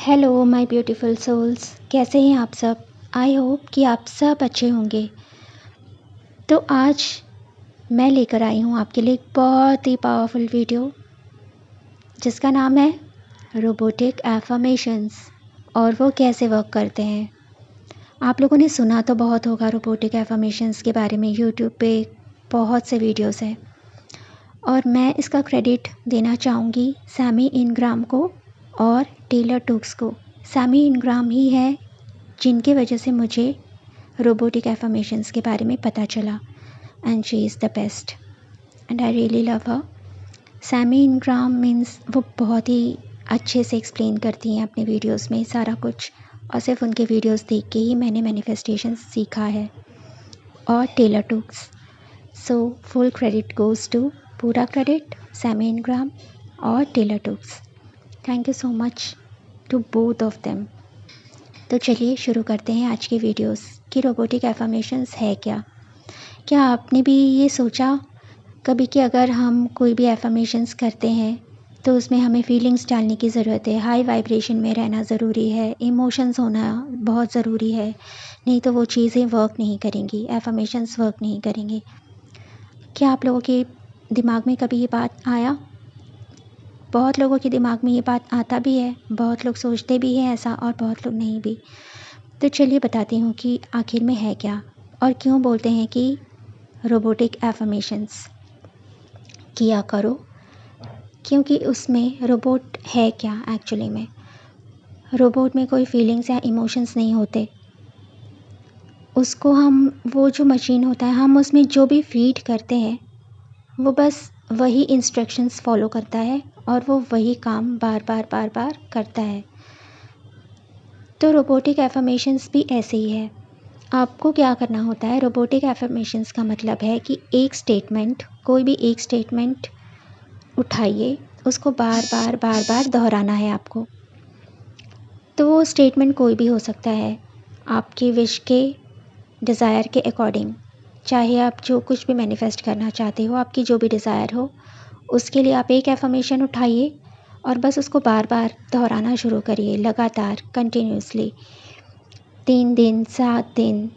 Hello my beautiful souls, कैसे हैं आप सब। आई होप कि आप सब अच्छे होंगे। तो आज मैं लेकर आई हूँ आपके लिए एक बहुत ही पावरफुल वीडियो जिसका नाम है रोबोटिक एफर्मेशंस और वो कैसे वर्क करते हैं। आप लोगों ने सुना तो बहुत होगा रोबोटिक एफर्मेशंस के बारे में, यूट्यूब पे बहुत से वीडियोस हैं और मैं इसका क्रेडिट देना चाहूँगी सैमी इनग्राम को और टेलर टूक्स को। सैमी इनग्राम ही है जिनकी वजह से मुझे रोबोटिक एफर्मेशंस के बारे में पता चला and she is the best and I really love her. Sammy Ingram means वो बहुत ही अच्छे से एक्सप्लेन करती हैं अपने वीडियोस में सारा कुछ, और सिर्फ उनके वीडियोस देख के ही मैंने मैनिफेस्टेशन सीखा है। और Taylor Tooks, so full credit goes to, पूरा क्रेडिट सैमी इनग्राम और Taylor Tooks. Thank you so much to both of them. तो चलिए शुरू करते हैं आज की वीडियोस कि रोबोटिक एफर्मेशंस है क्या। क्या आपने भी ये सोचा कभी कि अगर हम कोई भी एफर्मेशंस करते हैं तो उसमें हमें फीलिंग्स डालने की ज़रूरत है, हाई वाइब्रेशन में रहना ज़रूरी है, इमोशंस होना बहुत ज़रूरी है, नहीं तो वो चीज़ें वर्क नहीं करेंगी, एफर्मेशंस वर्क नहीं करेंगे। क्या आप लोगों के दिमाग में कभी ये बात आया? बहुत लोगों के दिमाग में ये बात आता भी है, बहुत लोग सोचते भी हैं ऐसा और बहुत लोग नहीं भी। तो चलिए बताती हूँ कि आखिर में है क्या और क्यों बोलते हैं कि रोबोटिक एफर्मेशंस किया करो, क्योंकि उसमें रोबोट है क्या। एक्चुअली में रोबोट में कोई फीलिंग्स या इमोशंस नहीं होते। उसको हम, वो जो मशीन होता है, हम उसमें जो भी फीड करते हैं वो बस वही इंस्ट्रक्शंस फॉलो करता है और वो वही काम बार बार करता है। तो रोबोटिक एफर्मेशंस भी ऐसे ही है। आपको क्या करना होता है, रोबोटिक एफर्मेशंस का मतलब है कि एक स्टेटमेंट, कोई भी एक स्टेटमेंट उठाइए, उसको बार बार दोहराना है आपको। तो वो स्टेटमेंट कोई भी हो सकता है आपकी विश के, डिज़ायर के अकॉर्डिंग। चाहे आप जो कुछ भी मैनिफेस्ट करना चाहते हो, आपकी जो भी डिज़ायर हो, उसके लिए आप एक एफर्मेशन उठाइए और बस उसको बार बार दोहराना शुरू करिए, लगातार कंटिन्यूसली 3 दिन 7 दिन,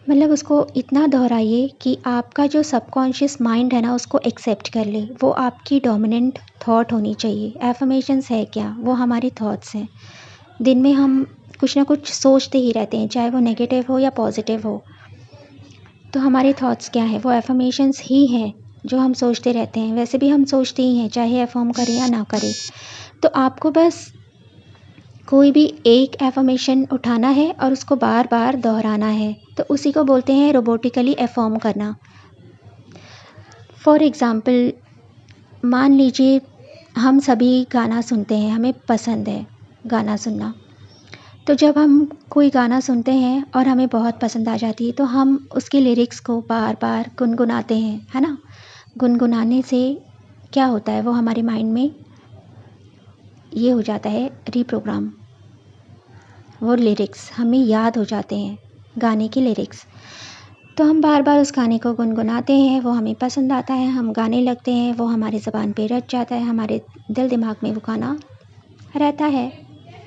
मतलब उसको इतना दोहराइए कि आपका जो सबकॉन्शियस माइंड है ना उसको एक्सेप्ट कर ले। वो आपकी डोमिनेंट थॉट होनी चाहिए। एफर्मेशंस है क्या, वो हमारी थॉट्स हैं। दिन में हम कुछ ना कुछ सोचते ही रहते हैं, चाहे वो नेगेटिव हो या पॉजिटिव हो। तो हमारे थॉट्स क्या है, वो एफर्मेशंस ही हैं जो हम सोचते रहते हैं। वैसे भी हम सोचते ही हैं, चाहे एफर्म करें या ना करें। तो आपको बस कोई भी एक एफर्मेशन उठाना है और उसको बार बार दोहराना है। तो उसी को बोलते हैं रोबोटिकली एफर्म करना। फॉर एग्ज़ाम्पल, मान लीजिए हम सभी गाना सुनते हैं, हमें पसंद है गाना सुनना। तो जब हम कोई गाना सुनते हैं और हमें बहुत पसंद आ जाती है तो हम उसकी लिरिक्स को बार बार गुनगुनाते हैं, है ना। गुनगुनाने से क्या होता है, वो हमारे माइंड में ये हो जाता है रीप्रोग्राम। वो लिरिक्स हमें याद हो जाते हैं, गाने की लिरिक्स। तो हम बार बार उस गाने को गुनगुनाते हैं, वो हमें पसंद आता है, हम गाने लगते हैं, वो हमारी ज़बान पे रच जाता है, हमारे दिल दिमाग में वो गाना रहता है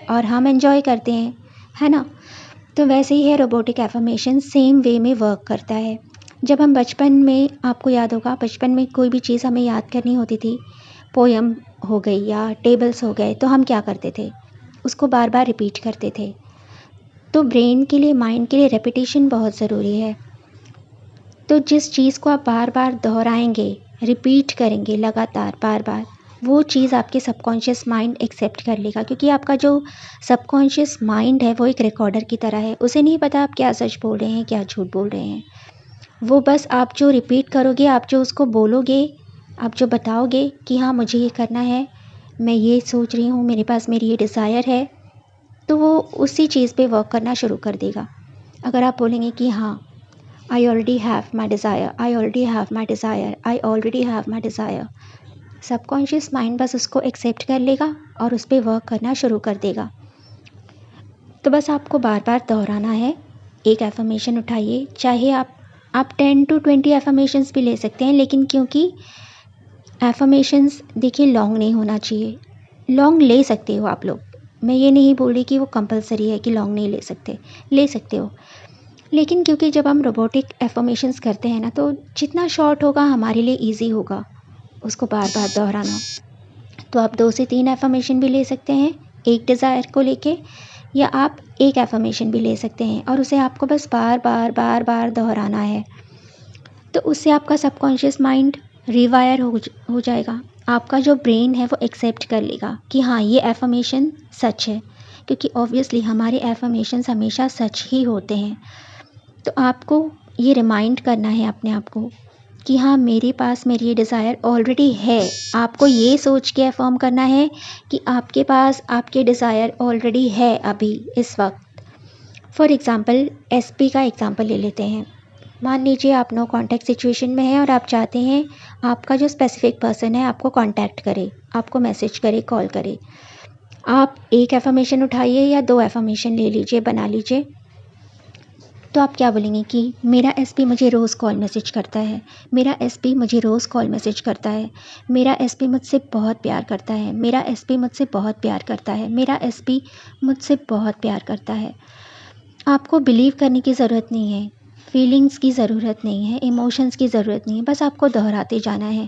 और हम एंजॉय करते हैं, है ना। तो वैसे ही है रोबोटिक एफर्मेशन, सेम वे में वर्क करता है। जब हम बचपन में, आपको याद होगा, बचपन में कोई भी चीज़ हमें याद करनी होती थी, पोयम हो गई या टेबल्स हो गए, तो हम क्या करते थे, उसको बार बार रिपीट करते थे। तो ब्रेन के लिए, माइंड के लिए रेपिटेशन बहुत ज़रूरी है। तो जिस चीज़ को आप बार बार दोहराएंगे, रिपीट करेंगे लगातार बार बार, वो चीज़ आपके सबकॉन्शियस माइंड एक्सेप्ट कर लेगा। क्योंकि आपका जो सबकॉन्शियस माइंड है वो एक रिकॉर्डर की तरह है। उसे नहीं पता आप क्या सच बोल रहे हैं, क्या झूठ बोल रहे हैं। वो बस आप जो रिपीट करोगे, आप जो उसको बोलोगे, आप जो बताओगे कि हाँ मुझे ये करना है, मैं ये सोच रही हूँ, मेरे पास मेरी ये डिज़ायर है, तो वो उसी चीज़ पे वर्क करना शुरू कर देगा। अगर आप बोलेंगे कि हाँ I already have my desire, I already have my desire, I already have my desire, subconscious mind बस उसको एक्सेप्ट कर लेगा और उस पर वर्क करना शुरू कर देगा। तो बस आपको बार बार दोहराना है। एक एफर्मेशन उठाइए, चाहे आप 10 to 20 एफर्मेशंस भी ले सकते हैं, लेकिन क्योंकि एफर्मेशंस देखिए लॉन्ग नहीं होना चाहिए। लॉन्ग ले सकते हो आप लोग, मैं ये नहीं बोल रही कि वो कंपलसरी है कि लॉन्ग नहीं ले सकते, ले सकते हो। लेकिन क्योंकि जब हम रोबोटिक एफर्मेशंस करते हैं ना, तो जितना शॉर्ट होगा हमारे लिए ईजी होगा उसको बार बार दोहराना। तो आप 2 से 3 एफर्मेशन भी ले सकते हैं एक डिज़ायर को लेके, या आप एक एफर्मेशन भी ले सकते हैं और उसे आपको बस बार बार बार बार दोहराना है। तो उससे आपका सबकॉन्शियस माइंड रिवायर हो जाएगा। आपका जो ब्रेन है वो एक्सेप्ट कर लेगा कि हाँ, ये एफर्मेशन सच है, क्योंकि ऑब्वियसली हमारे एफर्मेशंस हमेशा सच ही होते हैं। तो आपको ये रिमाइंड करना है अपने आप को कि हाँ, मेरे पास मेरी ये डिज़ायर ऑलरेडी है। आपको ये सोच के अफर्म करना है कि आपके पास आपके डिज़ायर ऑलरेडी है अभी इस वक्त। फॉर एग्ज़ाम्पल एसपी का एग्ज़ाम्पल ले लेते हैं। मान लीजिए आप नो कॉन्टैक्ट सिचुएशन में हैं और आप चाहते हैं आपका जो स्पेसिफिक पर्सन है आपको कॉन्टैक्ट करे, आपको मैसेज करे, कॉल करे। आप एक एफर्मेशन उठाइए या 2 एफर्मेशन ले लीजिए, बना लीजिए। तो आप क्या बोलेंगे कि मेरा एसपी मुझे रोज़ कॉल मैसेज करता है, मेरा एसपी मुझे रोज़ कॉल मैसेज करता है, मेरा एसपी मुझसे बहुत प्यार करता है, मेरा एसपी मुझसे बहुत प्यार करता है, मेरा एसपी मुझसे बहुत प्यार करता है। आपको बिलीव करने की ज़रूरत नहीं है, फीलिंग्स की ज़रूरत नहीं है, इमोशंस की ज़रूरत नहीं है, बस आपको दोहराते जाना है।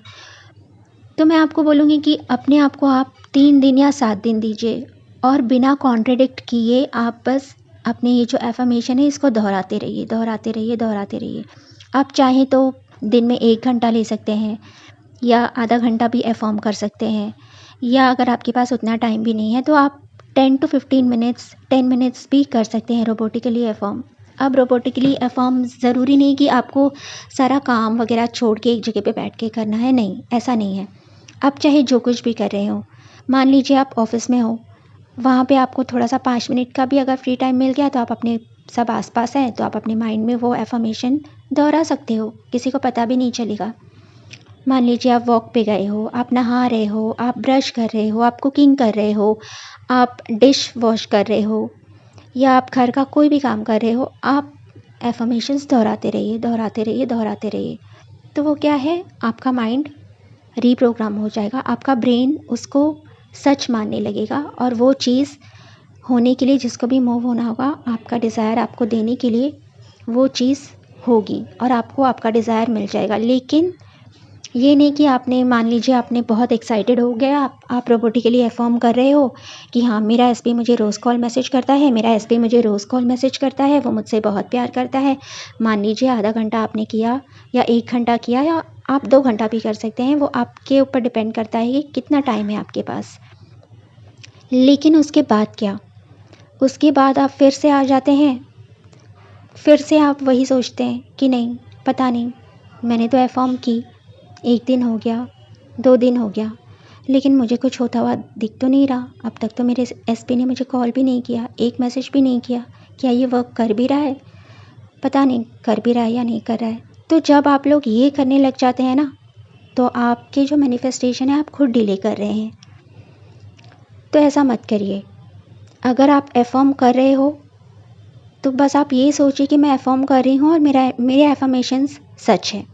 तो मैं आपको बोलूँगी कि अपने आप को आप 3 दिन या 7 दिन दीजिए और बिना कॉन्ट्रडिक्ट किए आप बस अपने ये जो एफर्मेशन है इसको दोहराते रहिए, दोहराते रहिए, दोहराते रहिए। आप चाहें तो दिन में 1 घंटा ले सकते हैं या आधा घंटा भी अफर्म कर सकते हैं, या अगर आपके पास उतना टाइम भी नहीं है तो आप 10 to 15 मिनट्स 10 मिनट्स भी कर सकते हैं रोबोटिकली अफर्म। अब रोबोटिकली अफर्म ज़रूरी नहीं कि आपको सारा काम वगैरह छोड़ के एक जगह पे बैठ के करना है, नहीं, ऐसा नहीं है। आप चाहे जो कुछ भी कर रहे हो, मान लीजिए आप ऑफ़िस में हो, वहाँ पे आपको थोड़ा सा 5 मिनट का भी अगर फ्री टाइम मिल गया तो आप अपने सब आसपास हैं तो आप अपने माइंड में वो एफर्मेशन दोहरा सकते हो, किसी को पता भी नहीं चलेगा। मान लीजिए आप वॉक पे गए हो, आप नहा रहे हो, आप ब्रश कर रहे हो, आप कुकिंग कर रहे हो, आप डिश वॉश कर रहे हो, या आप घर का कोई भी काम कर रहे हो, आप एफर्मेशंस दोहराते रहिए, दोहराते रहिए, दोहराते रहिए। तो वो क्या है, आपका माइंड रीप्रोग्राम हो जाएगा, आपका ब्रेन उसको सच मानने लगेगा और वो चीज़ होने के लिए, जिसको भी मूव होना होगा, आपका डिज़ायर आपको देने के लिए वो चीज़ होगी और आपको आपका डिज़ायर मिल जाएगा। लेकिन ये नहीं कि आपने, मान लीजिए आपने बहुत एक्साइटेड हो गया, आप रोबोटिकली अफर्म कर रहे हो कि हाँ, मेरा एसपी मुझे रोज़ कॉल मैसेज करता है, मेरा एसपी मुझे रोज़ कॉल मैसेज करता है, वो मुझसे बहुत प्यार करता है। मान लीजिए आधा घंटा आपने किया या 1 घंटा किया या आप 2 घंटा भी कर सकते हैं, वो आपके ऊपर डिपेंड करता है कि कितना टाइम है आपके पास। लेकिन उसके बाद क्या, उसके बाद आप फिर से आ जाते हैं, फिर से आप वही सोचते हैं कि नहीं, पता नहीं, मैंने तो अफर्म की, 1 दिन हो गया, 2 दिन हो गया, लेकिन मुझे कुछ होता हुआ दिख तो नहीं रहा। अब तक तो मेरे एसपी ने मुझे कॉल भी नहीं किया, एक मैसेज भी नहीं किया। क्या ये वर्क कर भी रहा है? पता नहीं कर भी रहा है या नहीं कर रहा है। तो जब आप लोग ये करने लग जाते हैं ना, तो आपके जो मैनिफेस्टेशन है आप खुद डिले कर रहे हैं। तो ऐसा मत करिए। अगर आप अफर्म कर रहे हो तो बस आप ये सोचिए कि मैं अफर्म कर रही हूँ और मेरे एफर्मेशंस सच है।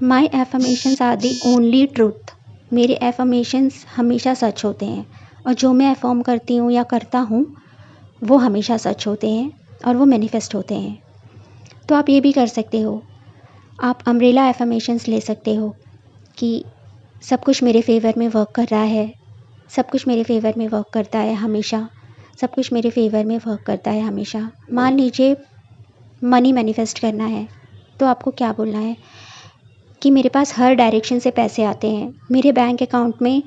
My affirmations are the only truth. मेरे एफर्मेशंस हमेशा सच होते हैं और जो मैं अफर्म करती हूँ या करता हूँ वो हमेशा सच होते हैं और वो मैनिफेस्ट होते हैं। तो आप ये भी कर सकते हो, आप अम्ब्रेला एफर्मेशंस ले सकते हो कि सब कुछ मेरे फेवर में वर्क कर रहा है, सब कुछ मेरे फेवर में वर्क करता है हमेशा, सब कुछ मेरे फेवर में वर्क करता है हमेशा। मान लीजिए मनी मैनिफेस्ट करना है तो आपको क्या बोलना है कि मेरे पास हर डायरेक्शन से पैसे आते हैं, मेरे बैंक अकाउंट में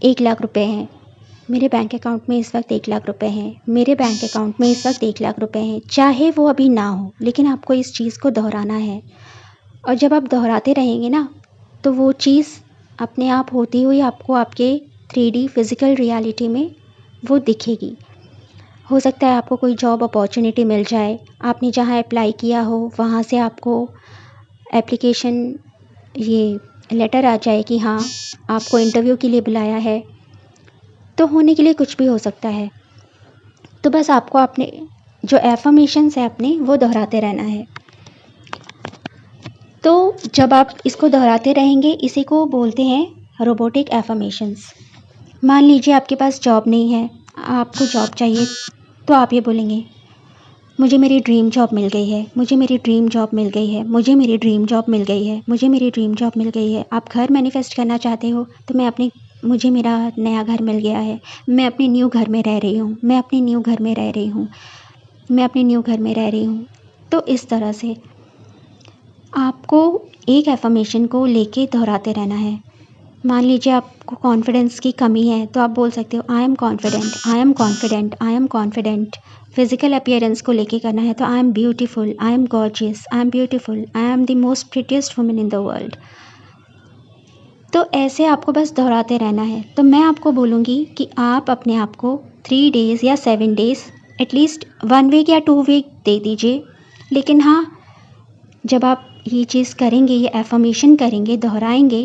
1 लाख रुपए हैं, मेरे बैंक अकाउंट में इस वक्त 1 लाख रुपए हैं, मेरे बैंक अकाउंट में इस वक्त 1 लाख रुपए हैं। चाहे वो अभी ना हो, लेकिन आपको इस चीज़ को दोहराना है और जब आप दोहराते रहेंगे ना तो वो चीज़ अपने आप होती हुई आपको आपके 3D फिज़िकल रियलिटी में वो दिखेगी। हो सकता है आपको कोई जॉब अपॉर्चुनिटी मिल जाए, आपने जहाँ अप्लाई किया हो वहाँ से आपको एप्लीकेशन ये लेटर आ जाए कि हाँ, आपको इंटरव्यू के लिए बुलाया है। तो होने के लिए कुछ भी हो सकता है। तो बस आपको अपने जो एफर्मेशंस है अपने वो दोहराते रहना है। तो जब आप इसको दोहराते रहेंगे, इसी को बोलते हैं रोबोटिक एफर्मेशंस। मान लीजिए आपके पास जॉब नहीं है, आपको जॉब चाहिए तो आप ये बोलेंगे मुझे मेरी ड्रीम जॉब मिल गई है, मुझे मेरी ड्रीम जॉब मिल गई है, मुझे मेरी ड्रीम जॉब मिल गई है, मुझे मेरी ड्रीम जॉब मिल गई है। आप घर मैनिफेस्ट करना चाहते हो तो मुझे मेरा नया घर मिल गया है, मैं अपने न्यू घर में रह रही हूँ, मैं अपने न्यू घर में रह रही हूँ, मैं अपने न्यू घर में रह रही हूँ। तो इस तरह से आपको एक एफर्मेशन को लेके दोहराते रहना है। मान लीजिए आपको कॉन्फिडेंस की कमी है तो आप बोल सकते हो I am confident, I am confident, I am confident. Physical appearance को लेके करना है तो I am beautiful, I am gorgeous, I am beautiful, I am the most prettiest woman in the world. तो ऐसे आपको बस दोहराते रहना है। तो मैं आपको बोलूँगी कि आप अपने आप को 3 डेज़ या 7 डेज़ एटलीस्ट 1 वीक या 2 वीक दे दीजिए। लेकिन हाँ, जब आप ये चीज़ करेंगे, ये एफर्मेशन करेंगे, दोहराएंगे,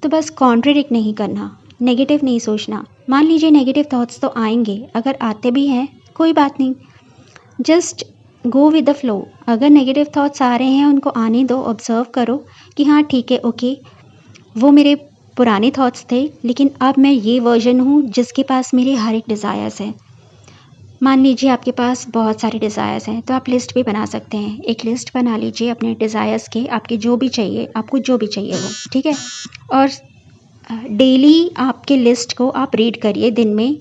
तो बस कॉन्ट्रडिक्ट नहीं करना, नेगेटिव नहीं सोचना। मान लीजिए नेगेटिव थॉट्स तो आएंगे, अगर आते भी हैं कोई बात नहीं, just go with the flow. अगर नेगेटिव थॉट्स आ रहे हैं उनको आने दो, ऑब्ज़र्व करो कि हाँ ठीक है, ओके, वो मेरे पुराने थॉट्स थे, लेकिन अब मैं ये वर्जन हूँ जिसके पास मेरे हर एक डिज़ायर्स हैं। मान लीजिए आपके पास बहुत सारे डिज़ायर्स हैं तो आप लिस्ट भी बना सकते हैं। एक लिस्ट बना लीजिए अपने डिज़ायर्स के, आपके जो भी चाहिए, आपको जो भी चाहिए वो, ठीक है। और डेली आपके लिस्ट को आप रीड करिए, दिन में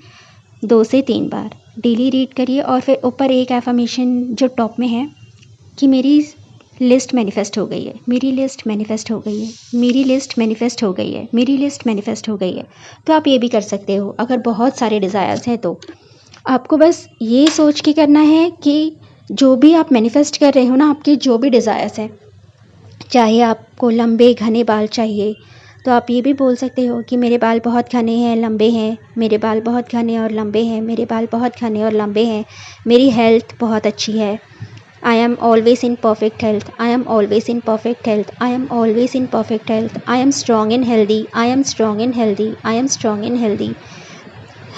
2 से 3 बार डेली रीड करिए। और फिर ऊपर एक एफर्मेशन जो टॉप में है कि मेरी लिस्ट मैनिफेस्ट हो गई है, मेरी लिस्ट मैनिफेस्ट हो गई है, मेरी लिस्ट मैनिफेस्ट हो गई है, मेरी लिस्ट मैनिफेस्ट हो गई है। तो आप ये भी कर सकते हो। अगर बहुत सारे डिज़ायर्स हैं तो आपको बस ये सोच के करना है कि जो भी आप मैनिफेस्ट कर रहे हो ना, आपके जो भी डिज़ायर्स हैं, चाहे आपको लंबे घने बाल चाहिए तो आप ये भी बोल सकते हो कि मेरे बाल बहुत घने हैं, लंबे हैं, मेरे बाल बहुत घने और लंबे हैं, मेरे बाल बहुत घने और लंबे हैं, मेरी हेल्थ बहुत अच्छी है, I am always in perfect health, I am always in perfect health, I am always in perfect health, I am strong in healthy, I am strong in healthy, I am strong in healthy,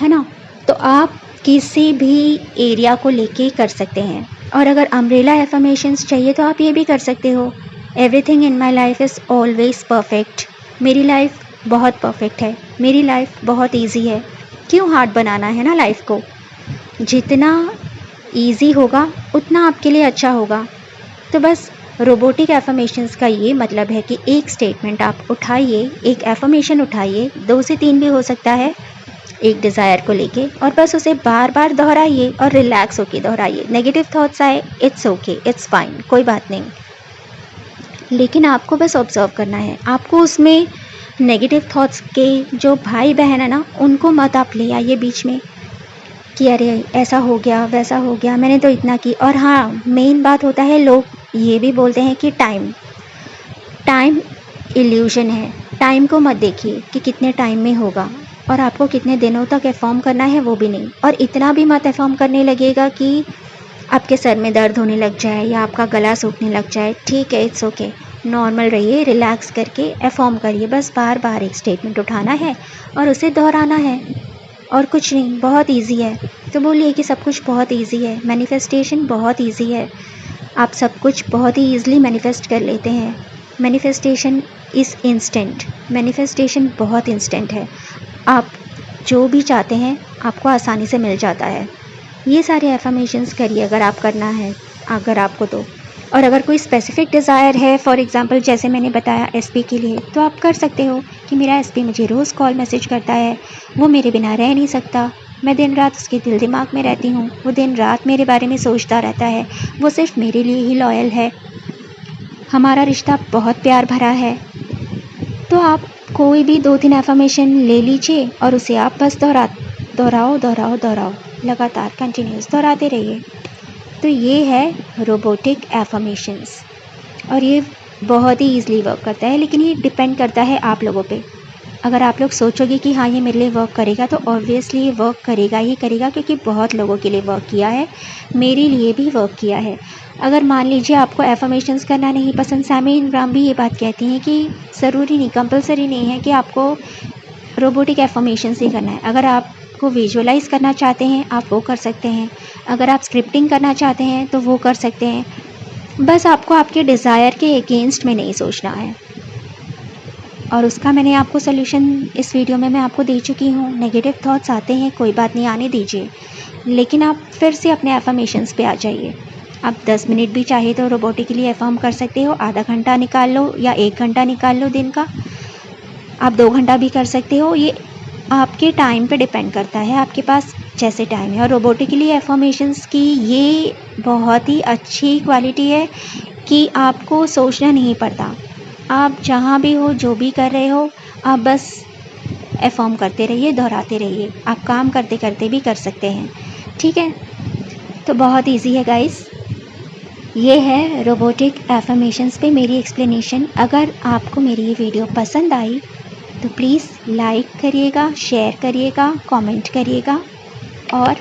है ना। तो आप किसी भी area को लेके कर सकते हैं। और अगर अम्ब्रेला एफर्मेशंस चाहिए तो आप ये भी कर सकते हो, everything in my life is always perfect, मेरी लाइफ बहुत परफेक्ट है, मेरी लाइफ बहुत ईजी है। क्यों हार्ड बनाना है ना लाइफ को, जितना ईजी होगा उतना आपके लिए अच्छा होगा। तो बस रोबोटिक एफर्मेशंस का ये मतलब है कि एक स्टेटमेंट आप उठाइए, एक एफर्मेशन उठाइए, 2 से 3 भी हो सकता है, एक डिज़ायर को लेके, और बस उसे बार बार दोहराइए और रिलैक्स होके दोहराइए। नेगेटिव थॉट्स आए, इट्स ओके, इट्स फाइन, कोई बात नहीं, लेकिन आपको बस ऑब्जर्व करना है। आपको उसमें नेगेटिव थॉट्स के जो भाई बहन है ना, उनको मत आप ले आइए बीच में कि अरे ऐसा हो गया, वैसा हो गया, मैंने तो इतना की। और हाँ, मेन बात होता है, लोग ये भी बोलते हैं कि टाइम इल्यूशन है। टाइम को मत देखिए कि कितने टाइम में होगा, और आपको कितने दिनों तक एफॉर्म करना है वो भी नहीं। और इतना भी मत एफॉर्म करने लगेगा कि आपके सर में दर्द होने लग जाए या आपका गला सूखने लग जाए। ठीक है, इट्स ओके, नॉर्मल रहिए, रिलैक्स करके एफॉर्म करिए। बस बार बार एक स्टेटमेंट उठाना है और उसे दोहराना है, और कुछ नहीं, बहुत इजी है। तो बोलिए कि सब कुछ बहुत इजी है, मैनिफेस्टेशन बहुत इजी है, आप सब कुछ बहुत ही ईजिली मैनिफेस्ट कर लेते हैं। मैनिफेस्टेशन इज़ इंस्टेंट, मैनिफेस्टेशन बहुत इंस्टेंट है। आप जो भी चाहते हैं आपको आसानी से मिल जाता है। ये सारे एफर्मेशंस करिए अगर आप करना है, अगर आपको तो। और अगर कोई स्पेसिफिक डिज़ायर है, फॉर एग्ज़ाम्पल जैसे मैंने बताया एसपी के लिए, तो आप कर सकते हो कि मेरा एसपी मुझे रोज़ कॉल मैसेज करता है, वो मेरे बिना रह नहीं सकता, मैं दिन रात उसके दिल दिमाग में रहती हूँ, वो दिन रात मेरे बारे में सोचता रहता है, वो सिर्फ मेरे लिए ही लॉयल है, हमारा रिश्ता बहुत प्यार भरा है। तो आप कोई भी 2-3 एफर्मेशन ले लीजिए और उसे आप बस दोहराओ, लगातार कंटिन्यूस दोहराते रहिए। तो ये है रोबोटिक एफर्मेशंस, और ये बहुत ही ईज़िली वर्क करता है, लेकिन ये डिपेंड करता है आप लोगों पे। अगर आप लोग सोचोगे कि हाँ ये मेरे लिए वर्क करेगा, तो ऑब्वियसली ये वर्क करेगा ही करेगा, क्योंकि बहुत लोगों के लिए वर्क किया है, मेरे लिए भी वर्क किया है। अगर मान लीजिए आपको एफर्मेशंस करना नहीं पसंद, सैमी इंग्राम भी ये बात कहती हैं कि ज़रूरी नहीं, कंपलसरी नहीं है कि आपको रोबोटिक एफर्मेशंस ही करना है। अगर आपको विजुअलाइज़ करना चाहते हैं आप वो कर सकते हैं, अगर आप स्क्रिप्टिंग करना चाहते हैं तो वो कर सकते हैं। बस आपको आपके डिज़ायर के अगेंस्ट में नहीं सोचना है। और उसका मैंने आपको सोल्यूशन इस वीडियो में मैं आपको दे चुकी हूँ। नेगेटिव थॉट्स आते हैं, कोई बात नहीं, आने दीजिए, लेकिन आप फिर से अपने एफर्मेशंस पे आ जाइए। आप 10 मिनट भी चाहे तो रोबोटिकली एफर्म कर सकते हो, आधा घंटा निकाल लो या 1 घंटा निकाल लो दिन का, आप 2 घंटा भी कर सकते हो। ये आपके टाइम पे डिपेंड करता है, आपके पास जैसे टाइम है। और रोबोटिकली एफर्मेशंस की ये बहुत ही अच्छी क्वालिटी है कि आपको सोचना नहीं पड़ता। आप जहाँ भी हो, जो भी कर रहे हो, आप बस एफर्म करते रहिए, दोहराते रहिए। आप काम करते करते भी कर सकते हैं, ठीक है। तो बहुत इजी है गाइस। ये है रोबोटिक एफर्मेशंस पे मेरी एक्सप्लेनेशन। अगर आपको मेरी ये वीडियो पसंद आई तो प्लीज़ लाइक करिएगा, शेयर करिएगा, कमेंट करिएगा, और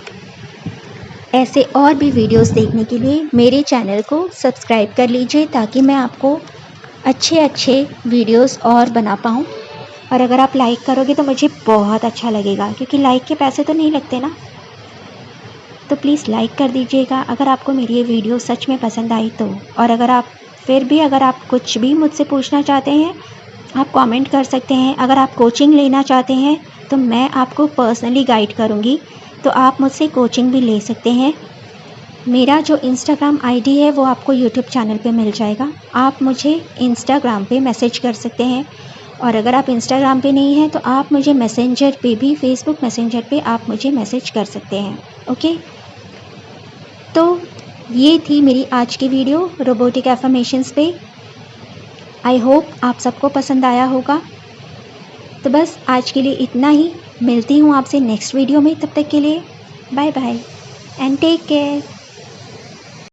ऐसे और भी वीडियोस देखने के लिए मेरे चैनल को सब्सक्राइब कर लीजिए, ताकि मैं आपको अच्छे अच्छे वीडियोस और बना पाऊँ। और अगर आप लाइक करोगे तो मुझे बहुत अच्छा लगेगा, क्योंकि लाइक के पैसे तो नहीं लगते ना। तो प्लीज़ लाइक कर दीजिएगा अगर आपको मेरी ये वीडियो सच में पसंद आई तो। और अगर आप कुछ भी मुझसे पूछना चाहते हैं, आप कमेंट कर सकते हैं। अगर आप कोचिंग लेना चाहते हैं तो मैं आपको पर्सनली गाइड करूँगी, तो आप मुझसे कोचिंग भी ले सकते हैं। मेरा जो इंस्टाग्राम आईडी है वो आपको यूट्यूब चैनल पे मिल जाएगा। आप मुझे इंस्टाग्राम पे मैसेज कर सकते हैं, और अगर आप इंस्टाग्राम पे नहीं हैं तो आप मुझे मैसेंजर पे भी, फेसबुक मैसेंजर पे आप मुझे मैसेज कर सकते हैं, ओके। तो ये थी मेरी आज की वीडियो रोबोटिक एफर्मेशंस पे। आई होप आप सबको पसंद आया होगा। तो बस आज के लिए इतना ही। मिलती हूँ आपसे नेक्स्ट वीडियो में, तब तक के लिए bye bye and take care.